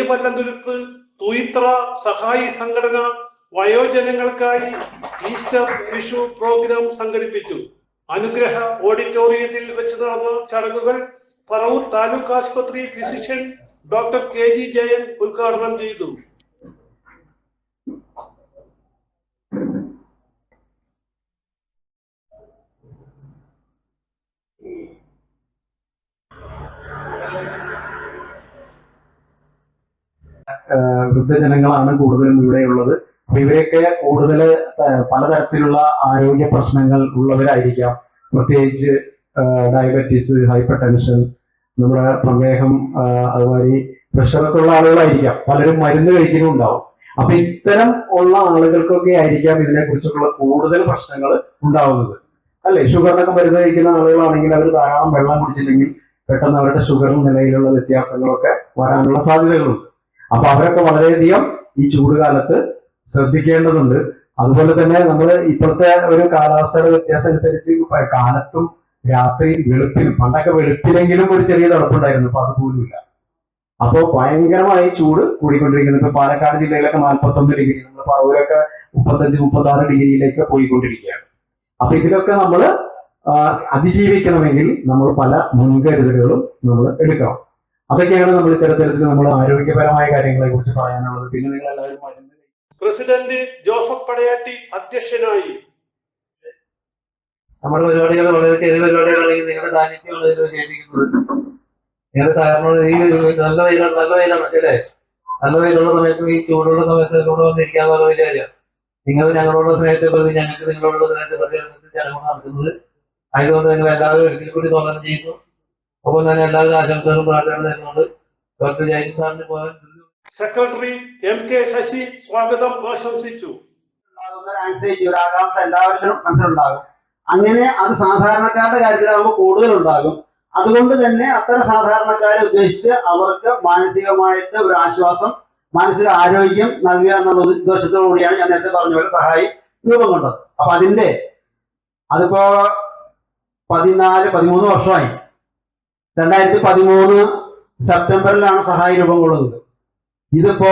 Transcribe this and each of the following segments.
പെരിയമല്ലന്തുരുത്ത് തുയിത്ര സഹായി സംഘടന വയോജനങ്ങൾക്കായി Easter Vishu programme സംഘടിപ്പിച്ചു. അനുഗ്രഹ ഓഡിറ്റോറിയത്തിൽ വെച്ച് നടന്ന ചടങ്ങുകൾ പറവൂർ താലൂക്ക് ആശുപത്രി ഫിസിഷ്യൻ ഡോക്ടർ KG ജയൻ ഉദ്ഘാടനം ചെയ്തു. വൃദ്ധജനങ്ങളാണ് കൂടുതലും ഇവിടെയുള്ളത്. അപ്പൊ ഇവരൊക്കെ കൂടുതൽ പലതരത്തിലുള്ള ആരോഗ്യ പ്രശ്നങ്ങൾ ഉള്ളവരായിരിക്കാം. പ്രത്യേകിച്ച് ഡയബറ്റീസ്, ഹൈപ്പർ ടെൻഷൻ, നമ്മുടെ പ്രമേഹം, അതുമാതിരി പ്രഷറൊക്കെ ഉള്ള ആളുകളായിരിക്കാം. പലരും മരുന്ന് കഴിക്കുന്നുണ്ടാവും. അപ്പൊ ഇത്തരം ഉള്ള ആളുകൾക്കൊക്കെ ആയിരിക്കാം ഇതിനെ കുറിച്ചുള്ള കൂടുതൽ പ്രശ്നങ്ങൾ ഉണ്ടാവുന്നത്, അല്ലെ? ഷുഗറിനൊക്കെ മരുന്ന് കഴിക്കുന്ന ആളുകളാണെങ്കിൽ അവർ ധാരാളം വെള്ളം കുടിച്ചില്ലെങ്കിൽ പെട്ടെന്ന് അവരുടെ ഷുഗർ നിലയിലുള്ള വ്യത്യാസങ്ങളൊക്കെ വരാനുള്ള സാധ്യതകളുണ്ട്. അപ്പൊ അവരൊക്കെ വളരെയധികം ഈ ചൂടുകാലത്ത് ശ്രദ്ധിക്കേണ്ടതുണ്ട്. അതുപോലെ തന്നെ നമ്മൾ ഇപ്പോഴത്തെ ഒരു കാലാവസ്ഥയുടെ വ്യത്യാസം അനുസരിച്ച് കാലത്തും രാത്രി വെളുപ്പിനും, പണ്ടൊക്കെ വെളുപ്പിനെങ്കിലും ഒരു ചെറിയ തണുപ്പുണ്ടായിരുന്നു, അപ്പൊ അതുപോലുമില്ല. അപ്പോ ഭയങ്കരമായി ചൂട് കൂടിക്കൊണ്ടിരിക്കുന്നു. ഇപ്പൊ പാലക്കാട് ജില്ലയിലൊക്കെ 41 ഡിഗ്രി, നമ്മൾ പറവൂരൊക്കെ 35-36 ഡിഗ്രിയിലേക്ക് പോയിക്കൊണ്ടിരിക്കുകയാണ്. അപ്പൊ ഇതിലൊക്കെ നമ്മൾ അതിജീവിക്കണമെങ്കിൽ നമ്മൾ പല മുൻകരുതലുകളും നമ്മൾ എടുക്കണം. അതൊക്കെയാണ് നമ്മൾ ഇത്തരത്തിൽ നമ്മൾ ആരോഗ്യപരമായ കാര്യങ്ങളെ കുറിച്ച് പറയാനുള്ളത്. പിന്നെ നിങ്ങൾ എല്ലാവരും പ്രസിഡന്റ് ജോസഫ് പടയാട്ടി അധ്യക്ഷനായി. നമ്മുടെ പരിപാടികൾ വളരെ ചെറിയ പരിപാടികളാണെങ്കിൽ നിങ്ങളുടെ സാന്നിധ്യമാണ് ഇതിൽ വിജയിപ്പിക്കുന്നത്. നിങ്ങളുടെ സഹകരണം ഈ നല്ല വെയിലാണ് അല്ലേ? നല്ല വെയിലുള്ള സമയത്ത്, ഈ ചൂടുള്ള സമയത്ത് കൂടെ വന്നിരിക്കാന്ന് പറഞ്ഞ വലിയ കാര്യം. നിങ്ങൾ ഞങ്ങളോടുള്ള സ്നേഹത്തെ പ്രതി, ഞങ്ങൾക്ക് നിങ്ങളോടുള്ള സ്നേഹത്തെ പ്രതി ചടങ്ങ് നടത്തുന്നത്. ആയതുകൊണ്ട് നിങ്ങൾ എല്ലാവരും ഒരിക്കൽ കൂടി സ്വാഗതം ചെയ്യുന്നു. ഒപ്പം തന്നെ എല്ലാവരും ആശംസകളും പ്രാർത്ഥനകളും നേർന്നുകൊണ്ട് ഡോക്ടർ ജയൻ സാറിന് പോകാൻ സെക്രട്ടറി MK ശശി സ്വാഗതം ആശംസിച്ചു. ആകാംക്ഷ എല്ലാവരിലും മനസ്സിലുണ്ടാകും. അങ്ങനെ അത് സാധാരണക്കാരുടെ കാര്യത്തിലാകുമ്പോൾ കൂടുതലുണ്ടാകും. അതുകൊണ്ട് തന്നെ അത്തരം സാധാരണക്കാരെ ഉദ്ദേശിച്ച് അവർക്ക് മാനസികമായിട്ട് ഒരു ആശ്വാസം, മാനസിക ആരോഗ്യം നൽകുക എന്നുള്ള ഉദ്ദേശത്തോടു കൂടിയാണ് ഞാൻ നേരത്തെ പറഞ്ഞ പോലെ സഹായി രൂപം കൊണ്ടത്. അപ്പൊ അതിപ്പോ 14-13 വർഷമായി. 2013 സെപ്റ്റംബറിലാണ് സഹായി രൂപം കൊള്ളുന്നത്. ഇതിപ്പോ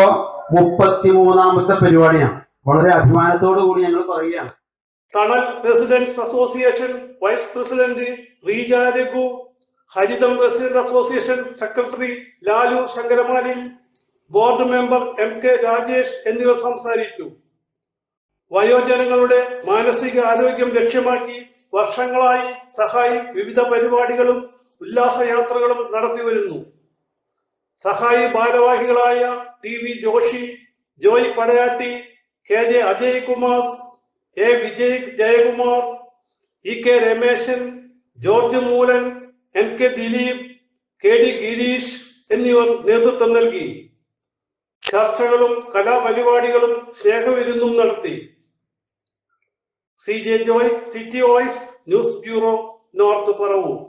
33ാമത്തെ പരിപാടിയാണ്. വളരെ അഭിമാനത്തോടു കൂടി ഞങ്ങൾ പറയുകയാണ്. Thanal residence association vice president Reeja Raghu, Haritham resident association secretary Lalu ശങ്കരമാലിൽ, ബോർഡ് മെമ്പർ MK രാജേഷ് എന്നിവർ സംസാരിച്ചു. വയോജനങ്ങളുടെ മാനസിക ആരോഗ്യം ലക്ഷ്യമാക്കി വർഷങ്ങളായി സഹായി വിവിധ പരിപാടികളും ഉല്ലാസയാത്രകളും നടത്തി വരുന്നു. സഹായി ഭാരവാഹികളായ TV Joshi, Joy Padayatti, KJ Ajay Kumar, A Vijay Jayakumar, EK Rameshan, George Moolan, NK Dileep, KD Girish എന്നിവർ നേതൃത്വം നൽകി. ചർച്ചകളും കലാപരിപാടികളും സ്നേഹവിരുന്നും നടത്തി. CJ Joy, city voice, news bureau, north Paravur.